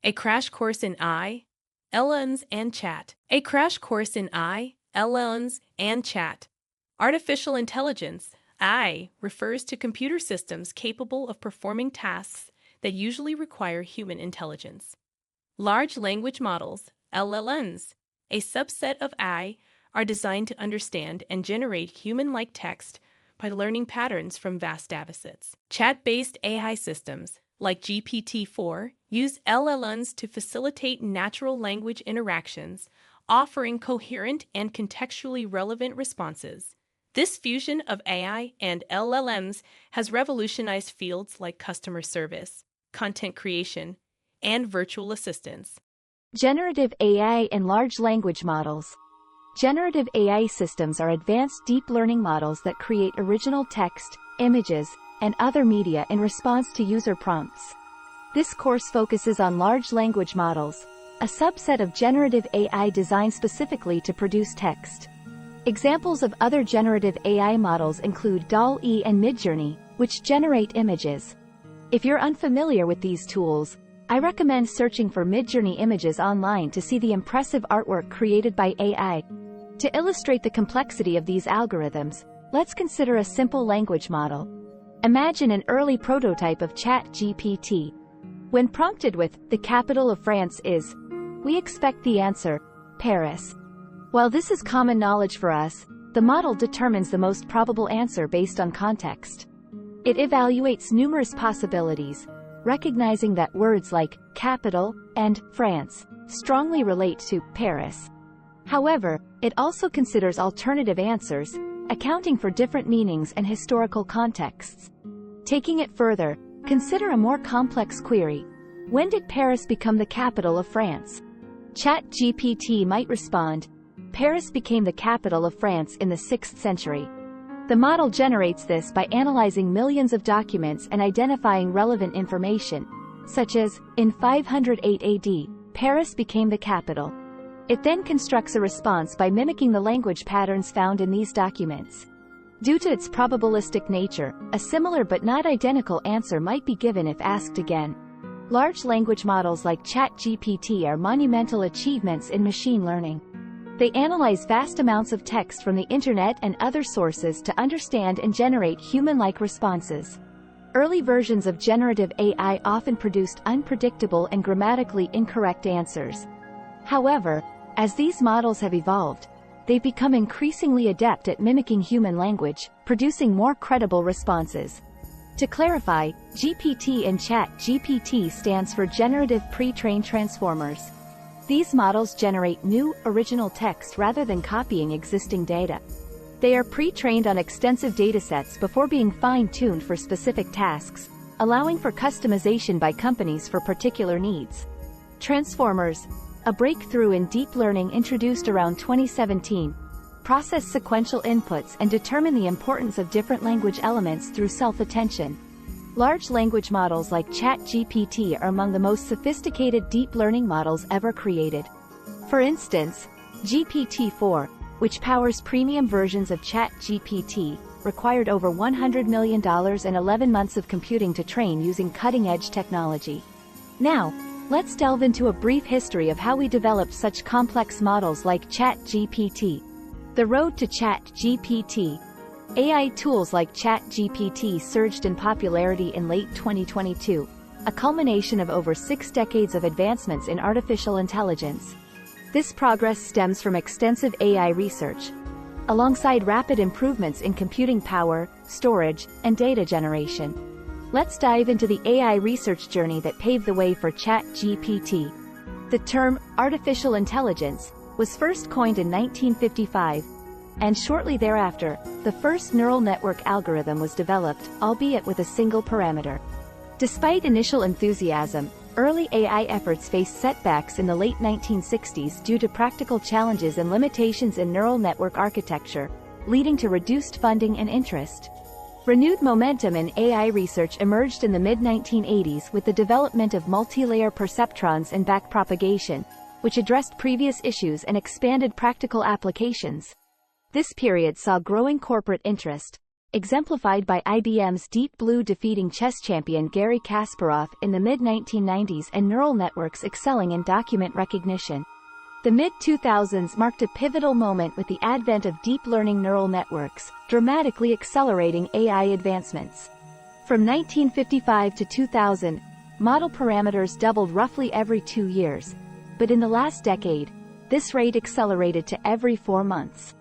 A crash course in I, LLMs and Chat. A crash course in I, LLMs and Chat. Artificial intelligence, I, refers to computer systems capable of performing tasks that usually require human intelligence. Large language models, LLMs, a subset of I, are designed to understand and generate human-like text by learning patterns from vast datasets. Chat-based AI systems, like GPT-4, use LLMs to facilitate natural language interactions, offering coherent and contextually relevant responses. This fusion of AI and LLMs has revolutionized fields like customer service, content creation, and virtual assistants. Generative AI and large language models. Generative AI systems are advanced deep learning models that create original text, images, and other media in response to user prompts. This course focuses on large language models, a subset of generative AI designed specifically to produce text. Examples of other generative AI models include DALL-E and Midjourney, which generate images. If you're unfamiliar with these tools, I recommend searching for Midjourney images online to see the impressive artwork created by AI. To illustrate the complexity of these algorithms, let's consider a simple language model. Imagine an early prototype of ChatGPT. When prompted with, "The capital of France is," we expect the answer, Paris. While this is common knowledge for us, the model determines the most probable answer based on context. It evaluates numerous possibilities, recognizing that words like capital and France strongly relate to Paris. However, it also considers alternative answers, accounting for different meanings and historical contexts. Taking it further, consider a more complex query. When did Paris become the capital of France? ChatGPT might respond, Paris became the capital of France in the 6th century. The model generates this by analyzing millions of documents and identifying relevant information, such as, in 508 AD, Paris became the capital. It then constructs a response by mimicking the language patterns found in these documents. Due to its probabilistic nature, a similar but not identical answer might be given if asked again. Large language models like ChatGPT are monumental achievements in machine learning. They analyze vast amounts of text from the internet and other sources to understand and generate human-like responses. Early versions of generative AI often produced unpredictable and grammatically incorrect answers. However, as these models have evolved, they've become increasingly adept at mimicking human language, producing more credible responses. To clarify, GPT in ChatGPT stands for Generative Pre-trained Transformers. These models generate new, original text rather than copying existing data. They are pre-trained on extensive datasets before being fine-tuned for specific tasks, allowing for customization by companies for particular needs. Transformers, a breakthrough in deep learning introduced around 2017, process sequential inputs and determine the importance of different language elements through self-attention. Large language models like ChatGPT are among the most sophisticated deep learning models ever created. For instance, GPT-4, which powers premium versions of ChatGPT, required over $100 million and 11 months of computing to train using cutting-edge technology. Now, let's delve into a brief history of how we developed such complex models like ChatGPT. The road to ChatGPT. AI tools like ChatGPT surged in popularity in late 2022, a culmination of over 6 decades of advancements in artificial intelligence. This progress stems from extensive AI research, alongside rapid improvements in computing power, storage, and data generation. Let's dive into the AI research journey that paved the way for ChatGPT. The term artificial intelligence was first coined in 1955, and shortly thereafter, the first neural network algorithm was developed, albeit with a single parameter. Despite initial enthusiasm, early AI efforts faced setbacks in the late 1960s due to practical challenges and limitations in neural network architecture, leading to reduced funding and interest. Renewed momentum in AI research emerged in the mid-1980s with the development of multi-layer perceptrons and backpropagation, which addressed previous issues and expanded practical applications. This period saw growing corporate interest, exemplified by IBM's Deep Blue defeating chess champion Garry Kasparov in the mid-1990s and neural networks excelling in document recognition. The mid-2000s marked a pivotal moment with the advent of deep learning neural networks, dramatically accelerating AI advancements. From 1955 to 2000, model parameters doubled roughly every 2 years, but in the last decade, this rate accelerated to every 4 months.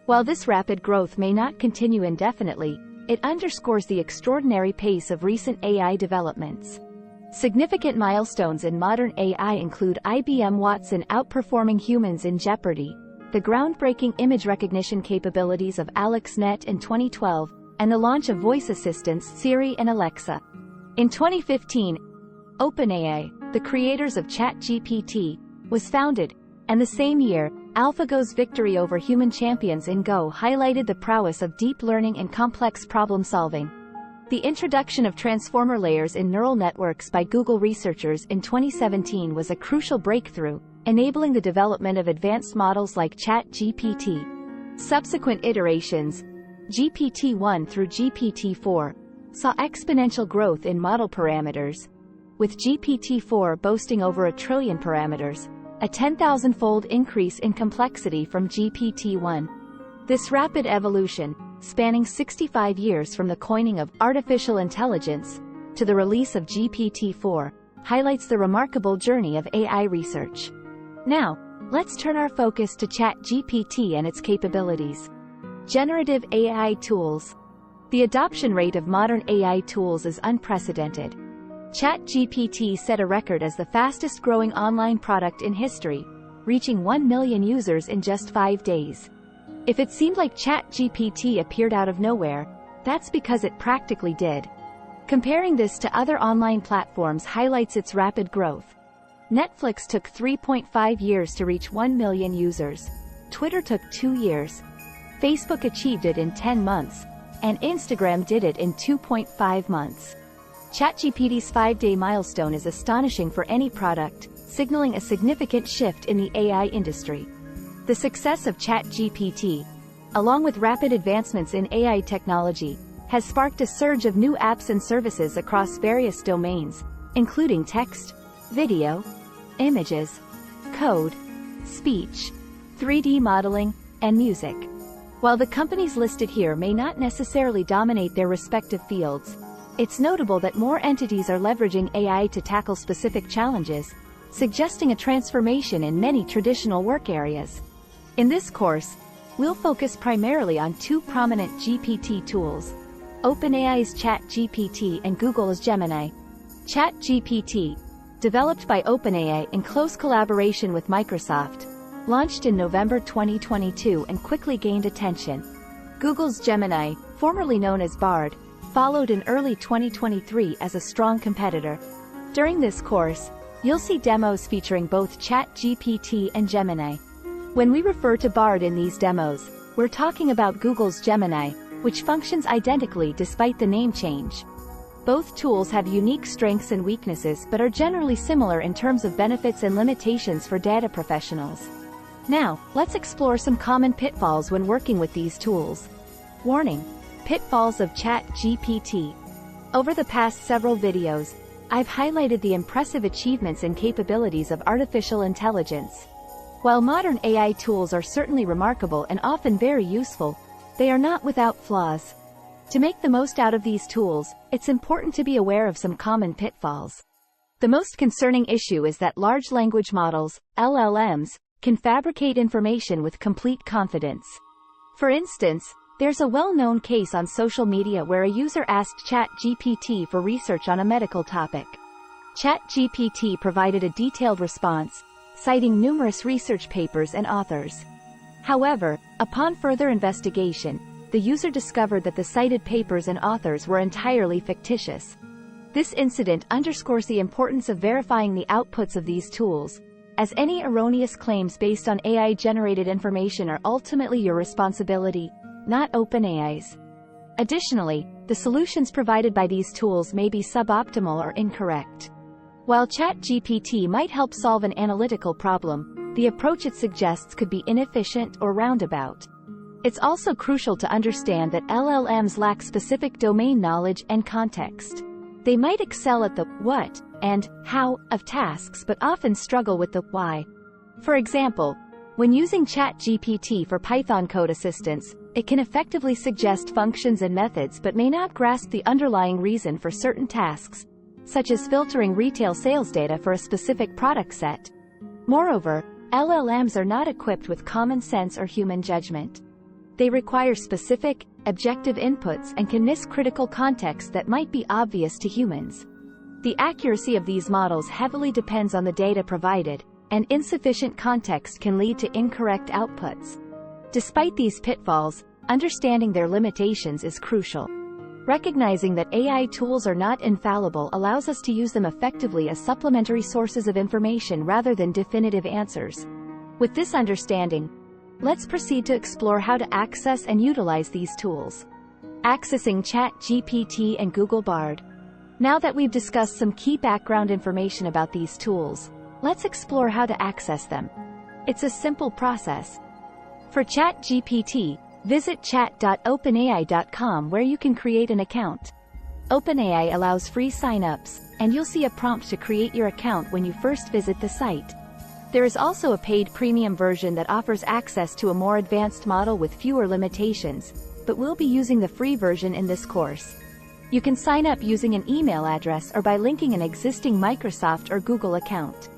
While this rapid growth may not continue indefinitely, it underscores the extraordinary pace of recent AI developments. Significant milestones in modern AI include IBM Watson outperforming humans in Jeopardy!, the groundbreaking image recognition capabilities of AlexNet in 2012, and the launch of voice assistants Siri and Alexa. In 2015, OpenAI, the creators of ChatGPT, was founded, and the same year, AlphaGo's victory over human champions in Go highlighted the prowess of deep learning and complex problem-solving. The introduction of transformer layers in neural networks by Google researchers in 2017 was a crucial breakthrough, enabling the development of advanced models like ChatGPT. Subsequent iterations, GPT-1 through GPT-4, saw exponential growth in model parameters, with GPT-4 boasting over 1 trillion parameters, a 10,000-fold increase in complexity from GPT-1. This rapid evolution, spanning 65 years from the coining of artificial intelligence to the release of GPT-4, highlights the remarkable journey of AI research. Now, let's turn our focus to ChatGPT and its capabilities. Generative AI tools. The adoption rate of modern AI tools is unprecedented. ChatGPT set a record as the fastest-growing online product in history, reaching 1 million users in just 5 days. If it seemed like ChatGPT appeared out of nowhere, that's because it practically did. Comparing this to other online platforms highlights its rapid growth. Netflix took 3.5 years to reach 1 million users. Twitter took 2 years. Facebook achieved it in 10 months, and Instagram did it in 2.5 months. ChatGPT's 5-day milestone is astonishing for any product, signaling a significant shift in the AI industry. The success of ChatGPT, along with rapid advancements in AI technology, has sparked a surge of new apps and services across various domains, including text, video, images, code, speech, 3D modeling, and music. While the companies listed here may not necessarily dominate their respective fields, it's notable that more entities are leveraging AI to tackle specific challenges, suggesting a transformation in many traditional work areas. In this course, we'll focus primarily on 2 prominent GPT tools: OpenAI's ChatGPT and Google's Gemini. ChatGPT, developed by OpenAI in close collaboration with Microsoft, launched in November 2022 and quickly gained attention. Google's Gemini, formerly known as Bard, followed in early 2023 as a strong competitor. During this course, you'll see demos featuring both ChatGPT and Gemini. When we refer to Bard in these demos, we're talking about Google's Gemini, which functions identically despite the name change. Both tools have unique strengths and weaknesses but are generally similar in terms of benefits and limitations for data professionals. Now, let's explore some common pitfalls when working with these tools. Warning: pitfalls of ChatGPT. Over the past several videos, I've highlighted the impressive achievements and capabilities of artificial intelligence. While modern AI tools are certainly remarkable and often very useful, they are not without flaws. To make the most out of these tools, it's important to be aware of some common pitfalls. The most concerning issue is that large language models, LLMs, can fabricate information with complete confidence. For instance, there's a well-known case on social media where a user asked ChatGPT for research on a medical topic. ChatGPT provided a detailed response, citing numerous research papers and authors. However, upon further investigation, the user discovered that the cited papers and authors were entirely fictitious. This incident underscores the importance of verifying the outputs of these tools, as any erroneous claims based on AI-generated information are ultimately your responsibility, not OpenAI's. Additionally, the solutions provided by these tools may be suboptimal or incorrect. While ChatGPT might help solve an analytical problem, the approach it suggests could be inefficient or roundabout. It's also crucial to understand that LLMs lack specific domain knowledge and context. They might excel at the what and how of tasks but often struggle with the why. For example, when using ChatGPT for Python code assistance, it can effectively suggest functions and methods but may not grasp the underlying reason for certain tasks, such as filtering retail sales data for a specific product set. Moreover, LLMs are not equipped with common sense or human judgment. They require specific, objective inputs and can miss critical context that might be obvious to humans. The accuracy of these models heavily depends on the data provided, and insufficient context can lead to incorrect outputs. Despite these pitfalls, understanding their limitations is crucial. Recognizing that AI tools are not infallible allows us to use them effectively as supplementary sources of information rather than definitive answers. With this understanding, let's proceed to explore how to access and utilize these tools. Accessing ChatGPT and Google Bard. Now that we've discussed some key background information about these tools, let's explore how to access them. It's a simple process. For ChatGPT, visit chat.openai.com where you can create an account. OpenAI allows free sign-ups, and you'll see a prompt to create your account when you first visit the site. There is also a paid premium version that offers access to a more advanced model with fewer limitations, but we'll be using the free version in this course. You can sign up using an email address or by linking an existing Microsoft or Google account.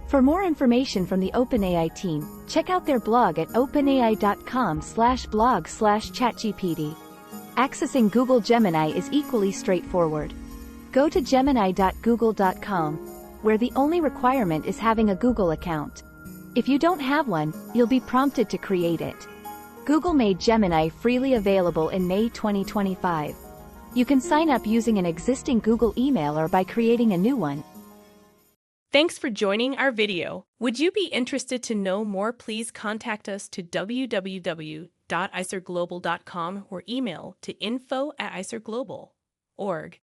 For more information from the OpenAI team, check out their blog at openai.com/blog/chatgpt. Accessing Google Gemini is equally straightforward. Go to gemini.google.com, where the only requirement is having a Google account. If you don't have one, you'll be prompted to create it. Google made Gemini freely available in May 2025. You can sign up using an existing Google email or by creating a new one. Thanks for joining our video. Would you be interested to know more? Please contact us to www.icertglobal.com or email to info@icertglobal.org.